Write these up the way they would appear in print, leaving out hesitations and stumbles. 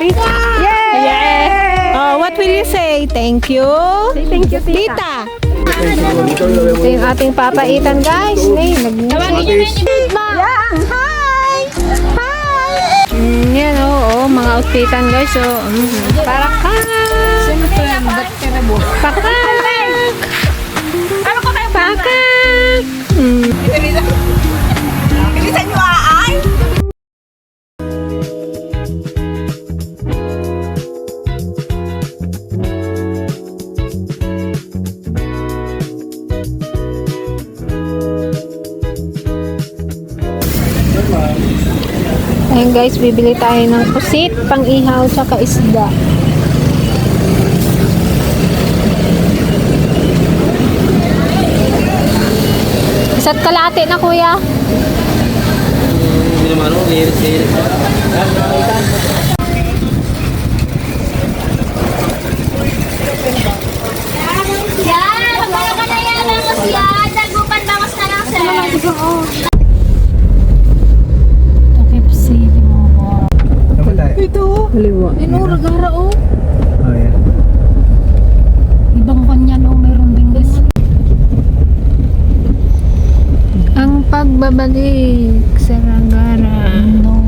Tita! Yay! Yes! Oh, what will you say? Thank you. Say thank you, Tita. Tita! Ito yung ating papaitan, guys. Yang, hi! Hi! Yan, oo, mga outfitan, guys. So, para ka. Pakak! Ano ko kayo? Pakak! Bilisan nyo ay! Ayan guys, bibili tayo ng pusit, pang-ihaw, tsaka isda. Isa't kalate na kuya. Hindi naman ako, liris. Yan! Magkano ka na yan? Bangos yan! Dagupan bangos na lang, sir! Ito. Haliwa. Inuragara oh. Oh, yeah. Ibang kanya no, meron din guys. Ang pagbabalik sa Ragara. No.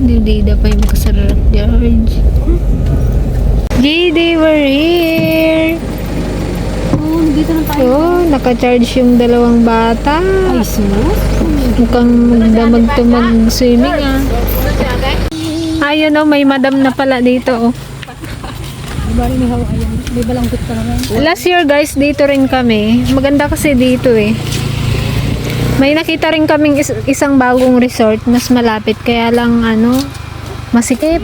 Hindi pa yung makasarap, George. JD, we're here. Oh, dito na tayo. Oh, naka-charge yung dalawang bata. Ay, sus. Mukhang magdamag to mag-swimming ah. Ayun oh, may madam na pala dito oh. Di ba langkot ka naman? Last year guys, dito rin kami. Maganda kasi dito eh. May nakita rin kaming isang bagong resort, mas malapit. Kaya lang ano, masikip.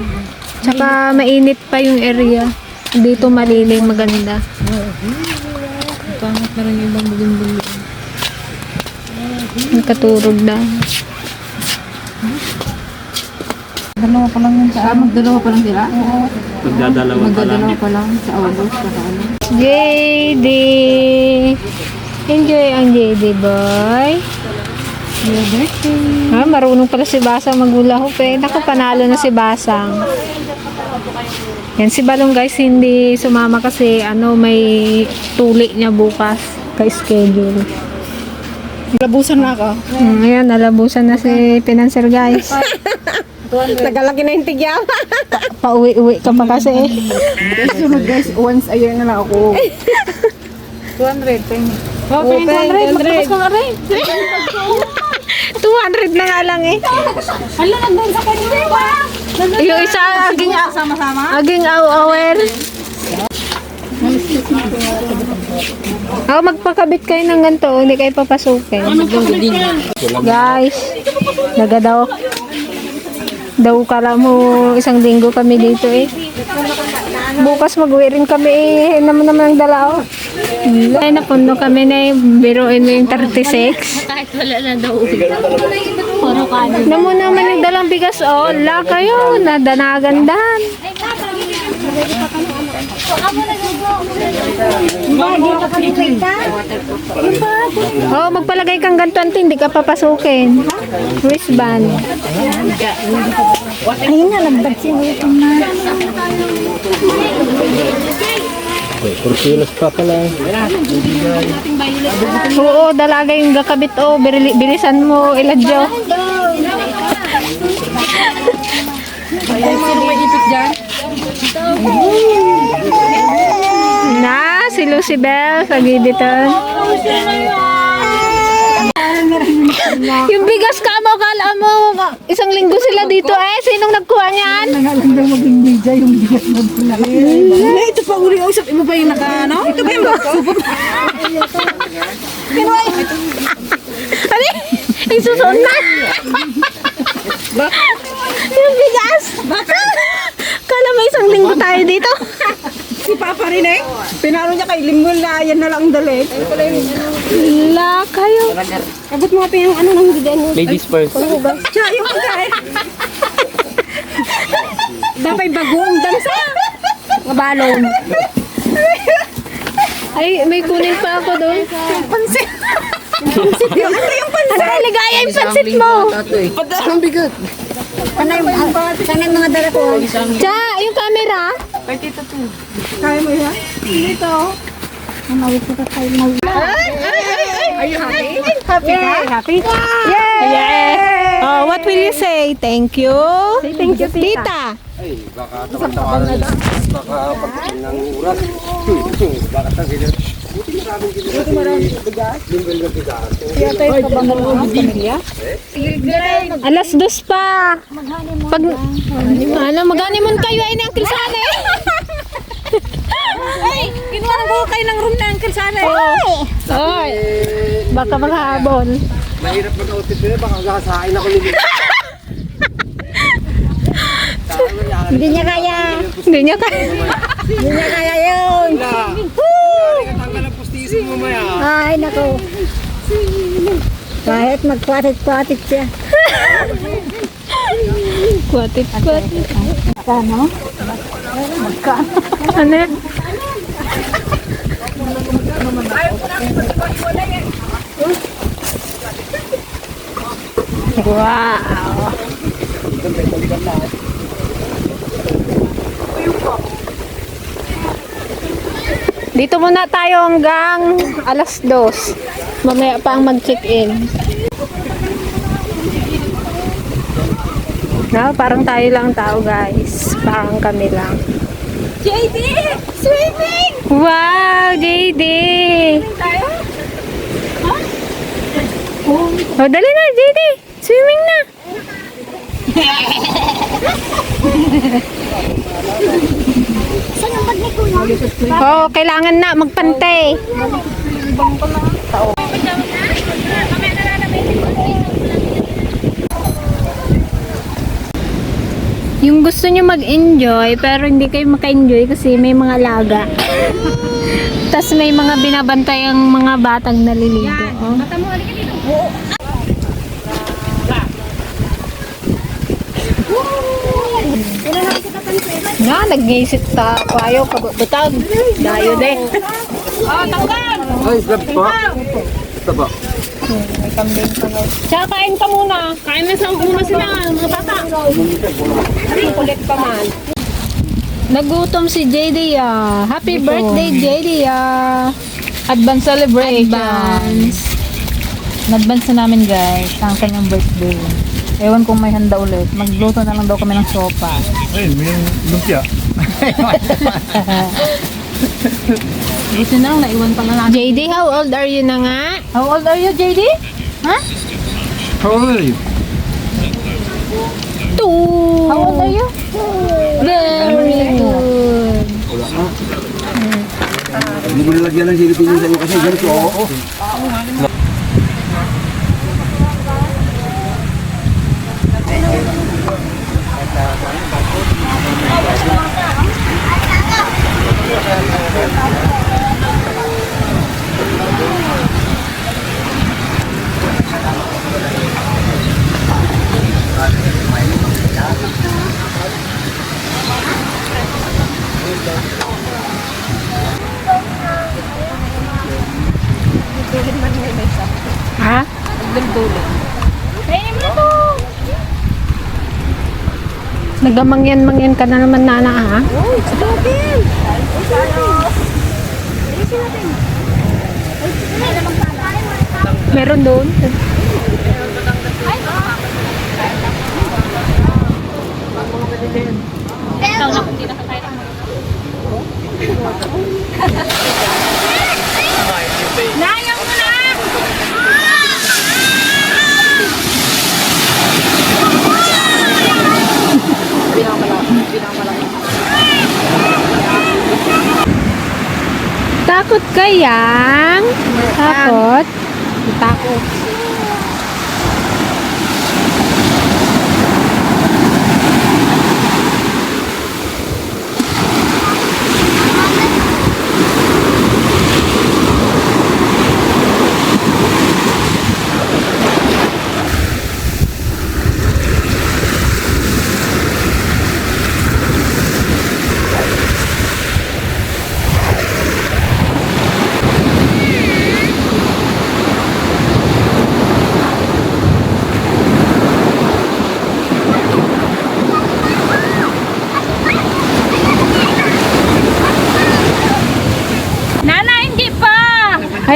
Tsaka mainit pa yung area. Dito malilim, maganda. Pangit na rin yung ibang bulim-bulim. Nakaturog na. Dalawa pa lang yun sa magdalawa pa lang sila? Oo. Magdadalawa pa lang. Magdadalawa pa lang sa August. JD! Enjoy ang JD boy. Your birthday. Ah, marunong pala si Basang maghula-hoop eh. Naku, panalo na si Basang. Yan, si Balong guys, hindi sumama kasi ano, may tuli niya bukas ka-schedule. Labusan na ako. Ayan, nalabusan na si Pinanser guys. Nagalaki na yung tigyaw. Pauwi-uwi ka pa kasi eh. Sunod guys, once a year na lang ako. 200, pengi. Oh, pengi 200. Magtapos ka nga rin. 200 na nga lang eh. Hala, nandun sa kanya. Yung isa, Sama-sama. aging aware. Magpakabit kayo ng ganito, hindi kayo papasukin. Guys, nagadaw. Daw kala mo isang linggo kami dito eh. Bukas mag-uwi rin kami eh. Naman ang dala oh. Ay, napuno kami na eh. Biruin mo yung 36. Kahit wala na daw. Puro kanin. Naman naman yung dalang bigas oh. La kayo, nadanagandan. Oh, magpalagay kang ganito ante, hindi ka papasukin. Wristband. Ayun nga, nagbagsin ito na. Porkilos pa pala. Oo, dalaga yung gakabit oh. Bilisan mo, iladyo. Ay, may ipit dyan. Na, si Lucibel, kagiditan. Yung bigas ka mo, kala mo, isang linggo sila dito eh. Sinong nagkuha niyan? Nangalang daw maging media yung bigas mo pala. Ito pa uli, usap mo ba yung naka, ano? Ito ba yung supot? Pinuay! Ano? Ay, susunod na. Yung bigas. Kala mo isang linggo tayo dito. Si Papa rin eh. Pinaro niya kay Limol na yan na lang dali. La, kayo. Abot mo pa yung ano nang diyan. Ladies first. Siya yung pagkain. Dapat bagoong dansa. Mabalong. Ay, may kunin pa ako doon. Pansit. Pansit yun. Ano yung pansit? Ano, ligaya yung pansit mo. Ang bigat. Ano yung pansit? Sana mga dala ko. Cha, yung camera. Kaya mo yan? Dito. Mamawit ko ka tayo. Are you happy? Happy ka? Happy? Yay! Oh, what will you say? Thank you. Say thank you, Tita. Ay, baka tawag-tawanan na. Baka pagkain ng oras. Baka tagilin. Buti maraming bigas. Linggal na bigas. Kaya tayo kabangan mo ng pamilya? Alas 2 pa. Pag, mag-honeymoon kayo ay ng kilsana eh. Ay, kinuha ko kayo ng room na Uncle Sana. Oy. Baka maghabol. Mahirap mag-outfit nila. Baka gasain ako nila. Hindi niya kaya. Hindi niya kaya. Hindi niya kaya yun. Tanggal ang pustisin mo maya. Ay, nako. Kahit magkwatit-kwatit siya. Kwatit. Kano? Ano yan? Wow. Dito muna tayo hanggang alas 2. Mamaya pa ang mag-check-in. No, parang tayo lang tao, guys. Parang kami lang. JD! Swimming! Wow, JD! Tayo? Oh, dali na, JD! Swimming na! Saan ang bag ni Kuya? Oh, kailangan na magpantay. Yung gusto nyo mag-enjoy, pero hindi kayo maka-enjoy kasi may mga laga. Tapos may mga binabantay ang mga batang naliligo. Oh. Baka mo, halika dito. Nga, nag-iisip ta ako ayaw pag-butag. Dayo de. Oh, tanggal! Ay, grab pa. Taba. May kambing pa nga. Tsaka kain ka muna. Kain na sa muna sila, mga bata. Kulit pa man. Nagutom si JD ah. Happy birthday JD ah. Advance celebration. Advance. Nag-advance na namin guys ang kanyang birthday. Ewan kung may handa ulit. Magluto na lang daw kami ng sopa. Ay, may lumpia. Gusto na lang, naiwan pa na natin. JD, how old are you na nga? How old are you, JD? Ha? How old are you? 2. How old are you? Very good. Wala ka. Hindi mo nalagyan ng silipin sa iyo kasi ganito. Oo. Ha? Nagamangyan-mangyan ka na naman, Nana, ha? Meron doon. Layang mo na! Takot kayang? Takot? Takot.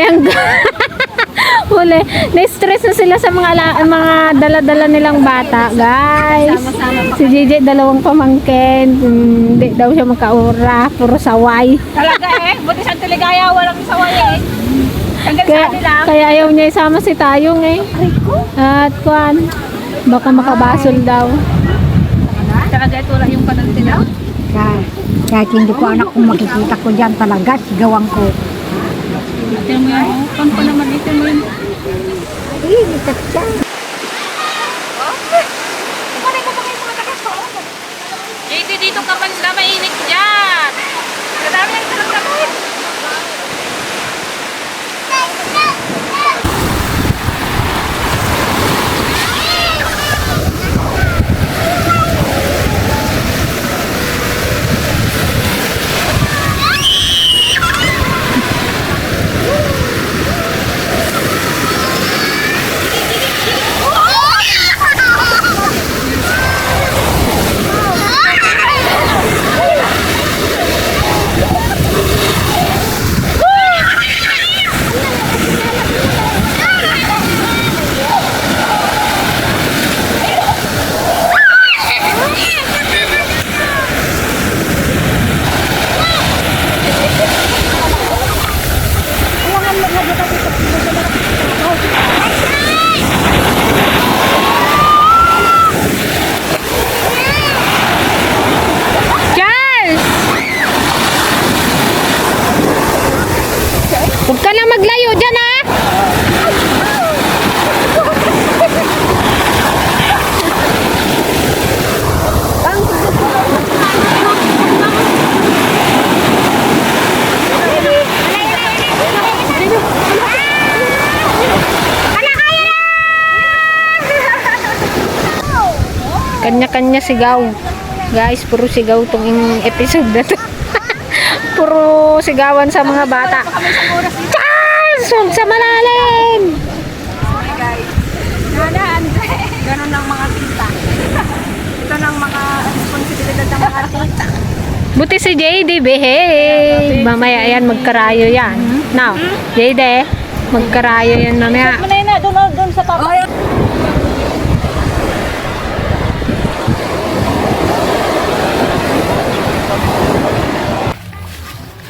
ang huli. Na-stress na sila sa mga dala-dala nilang bata, guys. Si JJ, dalawang pamangkin. Hindi daw siya makaura. Puro saway. Talaga buti sa Tiligaya, walang saway Hanggang Kaya ayaw niya isama si Tayong At kuan, baka makabasol daw. Talaga ito lang yung panantin na. Kahit hindi ko anak kung makikita ko dyan talaga, sigawan ko. Ito mo yan. Pan pa naman ito mo yun. JT, dito ka man na mainit dyan. Kadami lang ito ng damit. Charles! Huwag ka na maglayo dyan, ha? Kanya-kanya sigaw. Guys, puro sigaw tong episode na to. Puro sigawan sa mga bata. Charles! Huwag sa malalim! Nana, Andre. Ganun ang mga tita. Ito ng mga responsibilidad ng mga tita. Buti si JD, behave. Mamaya yan, magkarayo yan. Now, JD, magkarayo yan mamaya. Manay na, doon sa papa.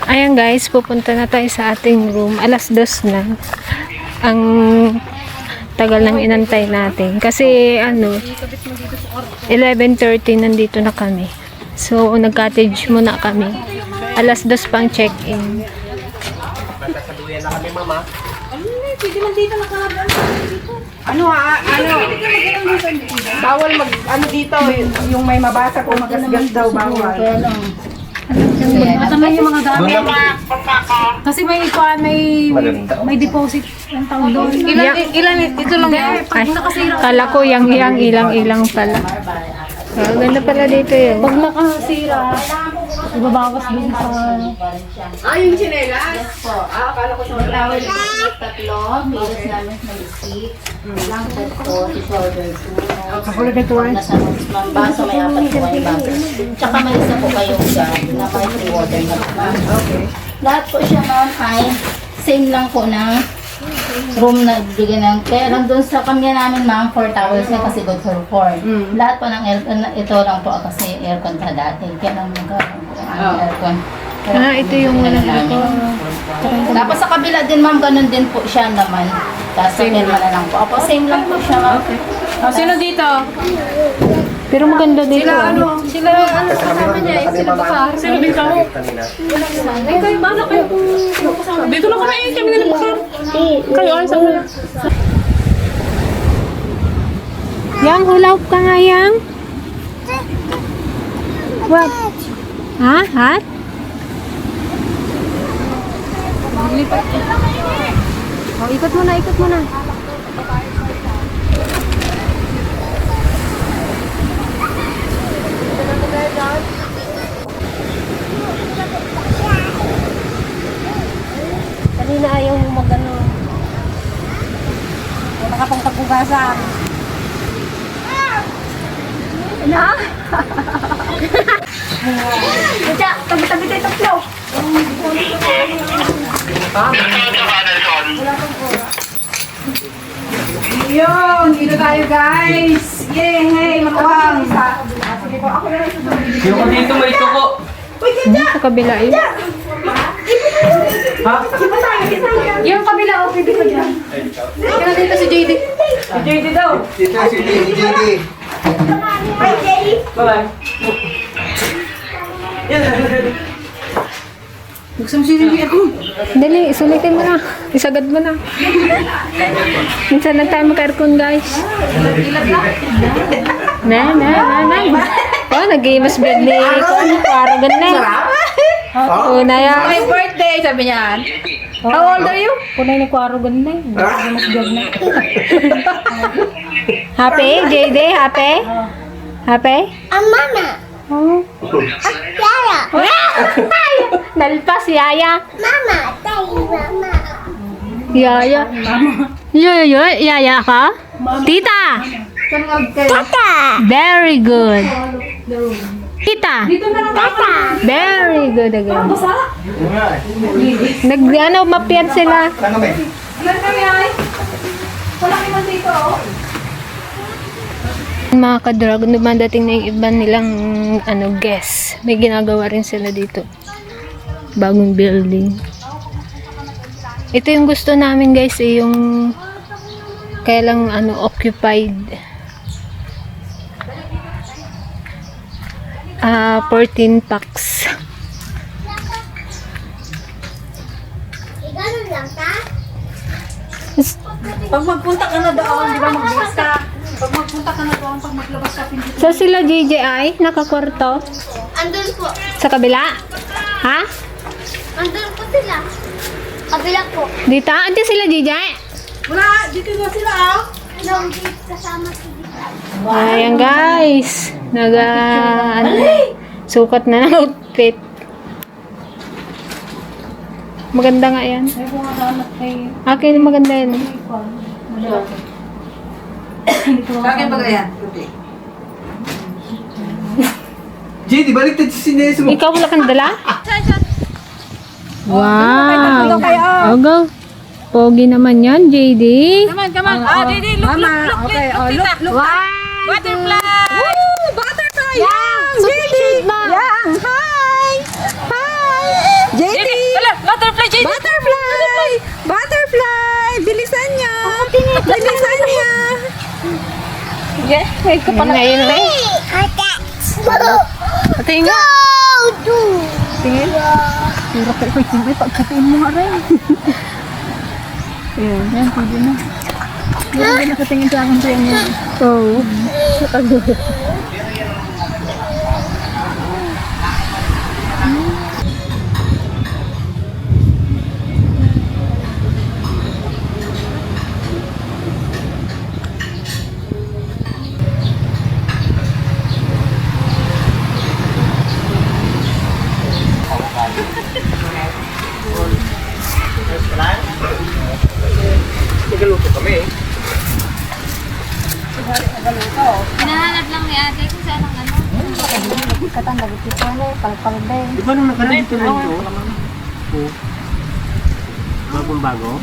Ayan guys, pupunta na tayo sa ating room. Alas 2 na. Ang tagal ng inantay natin. Kasi 11:30 nandito na kami. So, nag-cottage muna kami. Alas 2 pang check-in. Sasaluyan na kami, mama. Bawal mag, dito, yung may mabasa kung magasgas daw, bawal. Masama yung mga gamit. Doon lang. Kasi may ikuan, Maganda. may deposit ang tawag doon. Ilan, ito lang yan. Ay, kala ko yang ilang pala. Ganda pala dito yun. Pag nakasira, ibabawas din sa... Yung chinelas? Akala ko siya tawel. Tatlo, bigas namin sa bisik. Blanket po, disorder po. Kapulad ito ay. Nasa baso, may 4 po kayo baso. Tsaka may isa po kayong dyan na may free water na po. Lahat po siya ma'am ay same lang po ng room na bigyan ng, kaya lang doon sa kanya namin ma'am 4 towels na kasi good for 4. Lahat po ng aircon, ito lang po kasi aircon pa dati. Kaya lang magkaroon po ang aircon. Ito yung walang aircon. Tapos sa kabila din ma'am, ganun din po siya naman. Tapos same na lang po. Opo, same lang po siya ma'am. Sino dito? Pero maganda dito. Sila kasama niya. Sila baka. Sino dito? Kanina. Kayo ba na kayo? Dito lang kami. Kami na lang kayo. Ano sa mga? Yang, hulap ka nga, Yang. What? Ha? Hat? Oh, ikot mo na, ikot mo na. Kanina ayaw mo mag-ano. Wala ka pang pagbugasan. Tabi-tabi tayo tatlo. Yun, dito tayo guys. Yay, hey, makuwang. Yung ko dito may tuko. Sa kabila yun. Yung kabila, okay, dito dyan. Kaya dito si JD. Si JD daw. Dito si JD. Hi, JD. Bye. Buksan mo si JD ako. Dali, sulitin mo na. Isagad mo na. Minsan lang tayo mag-aircon, guys. Na. Oh, nag-games bed ni Kuaragan na. Oh, na yan. My birthday, sabi niya. How old are you? Punay ni Kuaragan na. Games bed na. Happy, JD? Happy? Happy? Mama, Oh. Yaya, Nalpas, Yaya. Mama, tayo, Mama. Yaya. Yaya ka? Tita. Tata, Very good. Tita. Tata. Very good again. Mapiat sila. Ilan kami ay? Wala naman dito, oh. Mga ka-dragon, dumadating na yung iba nilang guests. May ginagawa rin sila dito. Bagong building. Ito yung gusto namin guys, yung kaya lang occupied. 14 packs. Ganun lang ta? Pag magpunta ka na doon, di ba mag-bus ka? Pag magpunta ka na doon, pag maglabas ka, pinto. So sila JJI, nakakwarto? Andun po. Sa kabila? Ha? Andun po sila. Kabila po. Dito? Ante sila JJI? Wala, dito na sila, ah. Long beach kasama si Dita. Ayan guys. Sukat na ng outfit. Maganda nga yan. Akin maganda yan. Bakit ba yan? JD, baliktad si Sineso mo. Ikaw wala kang dala? Wow. Oh, go. Pogi naman yan, JD. Come on. Ah, JD, look. Okay, look. Butterfly! Woo! Butterfly! Yang! JD! Yang! Hi! JD! Butterfly, JD! Butterfly! Bilisan niya! Bilisan niya! Yeah, wait ka pala. Ngayon na. Tingin nga. Tingin. Hirap ka ito. Tingin pagkatiin mo nga rin. Yan, pwede na. Hindi na nakatingin sa akin sa inyo. Oo. Nagaluto kami eh. Hinahanap lang ni ate kung saan ang Di ba nung nakaraan dito lang ito? Oo. Bagong bago?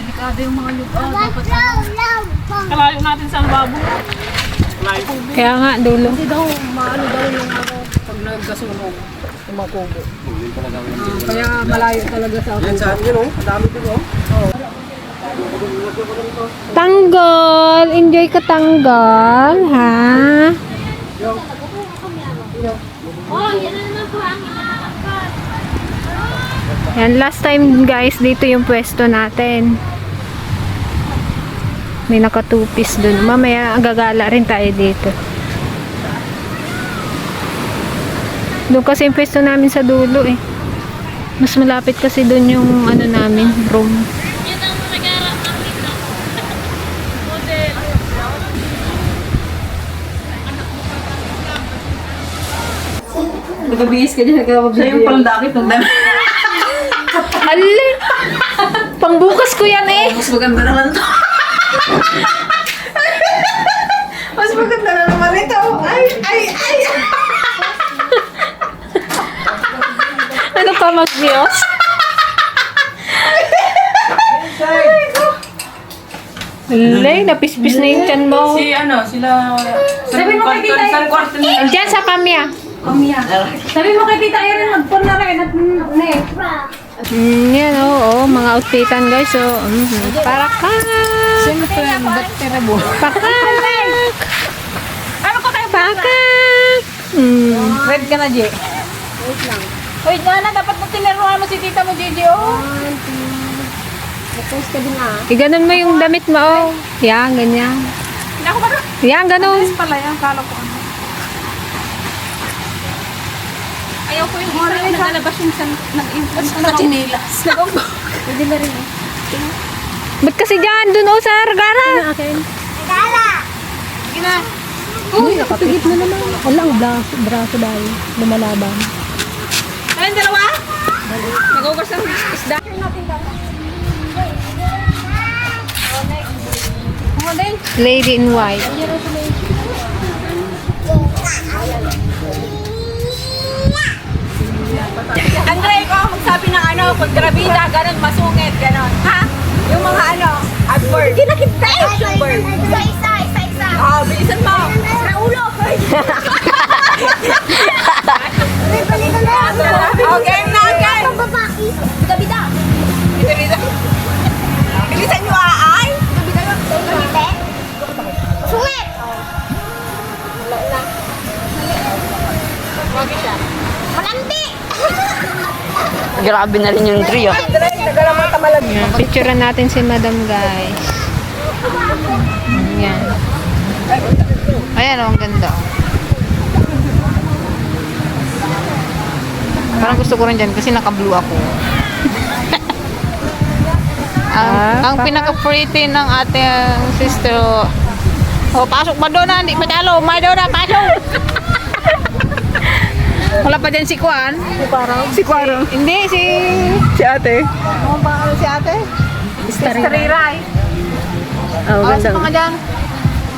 Kalayo natin sa babo. Kaya nga, dulo. Pag nagkasunog, tumakubo. Kaya malayo talaga sa Yan saan yun oh. Ang dami dito oh. Tanggol! Enjoy ka tanggol, ha? Yan, last time guys, dito yung pwesto natin. May nakatupis dun. Mamaya gagala rin tayo dito. Doon kasi yung pwesto namin sa dulo eh. Mas malapit kasi dun yung namin, room. Nagabihis ka dyan, nagkababigay. Siya yung palandakit ng dami. Ali! Pangbukas ko yan eh! Mas maganda naman ito. Mas maganda na naman ito. Ay! Ano pa mag-views? Lay, napispis na yung tiyan mo. Sabi mo kay Tita Erin. Diyan sa kamya. Sabi mo kay Tita Erin, magpon na rin. At Yan, oo, mga outfitan guys. So, para ka. Siyempre, ba't terrible? Pakak. Ano ko kayo? Pakak. Red ka na, Jay. Wait na, dapat mo tinaruhan mo si tita mo, Gigi, oh. Iganon mo yung damit mo, oh. Yan, ganyan. Hindi ako ba? Yan, ganon. Pala yan, kala ko ano. Ayaw ko yung isa yung nagalabas yung nag-influence na chinilas. Pwede na rin eh. Ba't kasi dyan, dun, oh, sa Argara? Dala! Gina. Uy, nakapigit na naman. Walang braso dahil lumalaban. Ayun, dalawa? Nag-ugas ng isda. Lady in white. Andre, ko magsabi ng ano, kontrabida, ganun, masungit, ganun. Ha? Yung mga ano, adverb. Hindi na kita yung word. Isa. Oh, bilisan mo. Sa ulo! Okay na, okay. Pababaki! Bida-bida! Bilisan bilisan nyo, ay. Bida-bida! Sungit! Malandi! Grabe na rin yung trio. Nagalaman tamalag. Yan, picturean natin si Madam, guys. Yan. Ayan, oh, ang ganda. Parang gusto ko rin dyan kasi naka-blue ako. ang pinaka-pretty ng ating sister. Oh, pasok ba doon na? Hindi pa talo. May doon na, pasok! Wala pa dyan si Kwan. Si Kwaro. Hindi, si ate. Ano ba si ate? Stariray. Oh, Oh, sa mga dyan.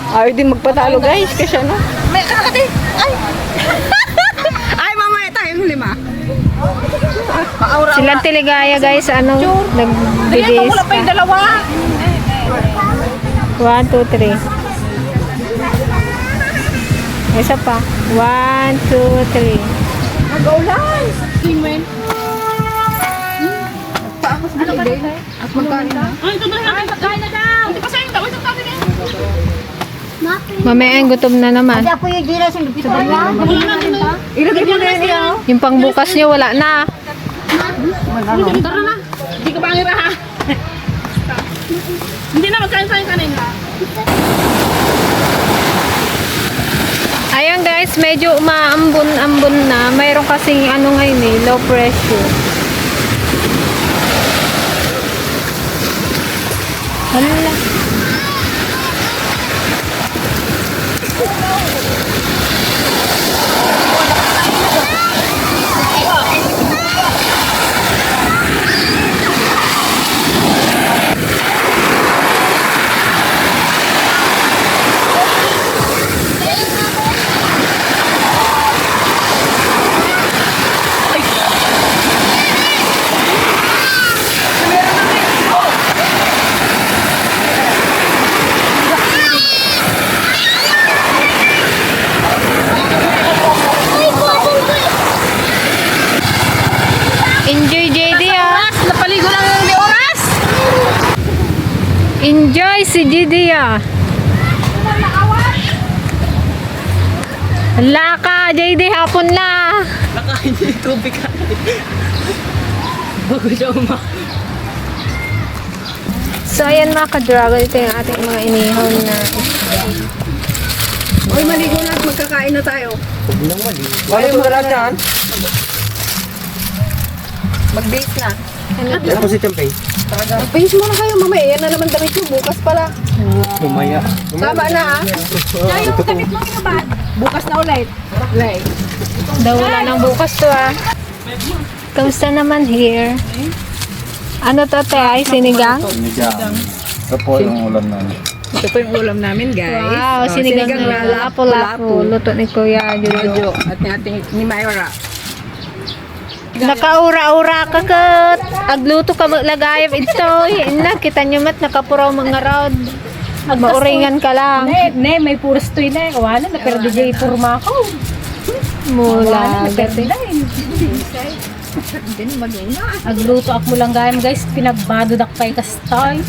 Ayaw din magpatalo, guys. Kasi ano? May kakati. Ay! Ay, mamaya tayong lima. Paura. Silang Tiligaya, guys. Ano? Diyan, Nagbibis wala pa yung ka. dalawa. 1, 2, 3. Isa pa. 1, 2, 3. Mag-ulan. Kimen. Paakos na day. At magkain na. Ay, ito na natin. Magkain na daw. Hindi pa sa'yo. Tawag sa tabi niya. Mamaya gutom na naman. Ako yung gilas yung sa bala. Ilagay mo na yun. Yung pangbukas niyo, wala na. Tara na. Hindi ka bangir ha. Hindi na magkain tayo kanina. Ayan guys, medyo umaambon-ambon na. Mayroon kasing ano ngayon eh, low pressure. Hala. Enjoy JD ah. Napaligo lang yung oras. Enjoy si JD ah. Hala ka, JD, hapon na. Nakain niya yung tubig ka. Bago siya So ayan mga ka-dragon, ito yung ating mga inihaw na Uy, maligo na at magkakain na tayo. Wala mo na lahat yan. Mag-base na. Yan po si Champagne. Mag-base muna kayo, mamaya. Yan na naman damit mo. Bukas pala. Lumaya. Tama na ha. Yung damit mo kinabad. Bukas na ulit. Ulit. daw. Wala nang bukas to ah. Kamusta naman here? Ano to te? Ay, sinigang? Sinigang. Ito po yung ulam namin. Ito po yung ulam namin, guys. Wow, sinigang na lapo-lapo. Luto ni Kuya Jojo. At ni ating ni Mayora. Nakaura-ura ka kat. Agluto ka maglagay ito. Ina, kita nyo mat nakapuraw mga rod. Mauringan ka lang. Ne, may puros to na. Wala na, pero DJ Purma ko. Mula. Agluto ako lang guys. Pinagbado dakpay kastay.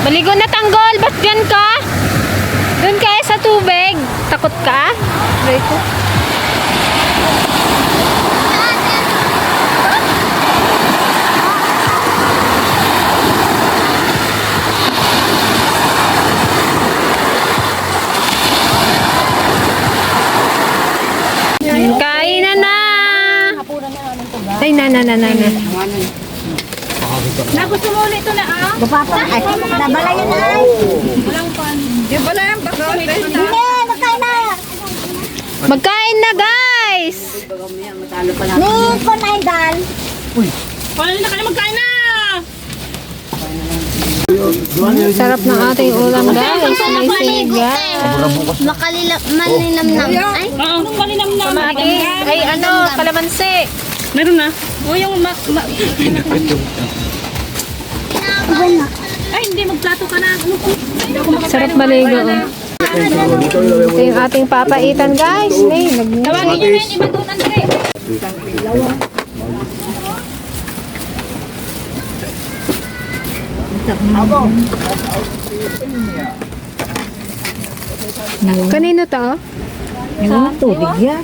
Maligo na tanggol, ba't dyan ka? Doon ka sa tubig. Takot ka? Rito. Kain na! Ay, na. Nagusto mo ulit ito na Bapapa, ay, nabala yun ay. Magkain na, guys! Ni ko na idal. Wala na kayo magkain na! Sarap ng ating ulam, guys. May siga. Malilamnam. Ay, Anong malinam na? Kamatis. Ay, ano, kalamansi. Meron na. O yung Ay, hindi. Magplato ka na. Sarap maligo. Oh. Ito yung ating papaitan, guys. May, Tawagin nyo na yung iba doon, Andre. Kanino to? Yung tubig yan.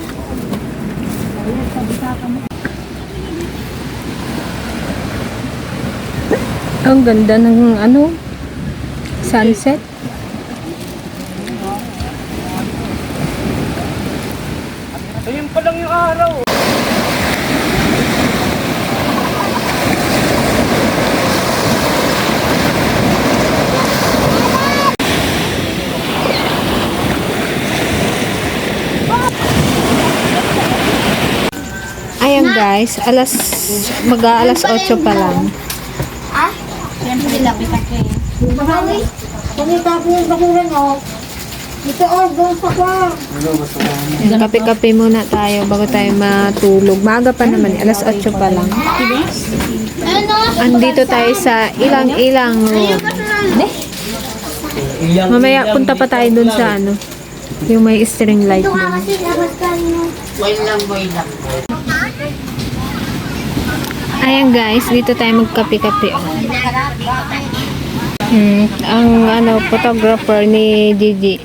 Ang ganda ng ano, sunset. Ayun pa lang yung araw. Ayan guys, mag-aalas 8 pa lang. Siyempre, lapit ako eh. Bahawi, kumita ko yung basura nyo. Ito doon sa kwa. Kape-kape muna tayo bago tayo matulog. Maaga pa naman, alas 8 pa lang. Andito tayo sa ilang-ilang room. Mamaya punta pa tayo dun sa ano, yung may string light dun. Boil lang. Ayan guys, dito tayo magkape-kape. Oh. Ang ano, photographer ni Gigi.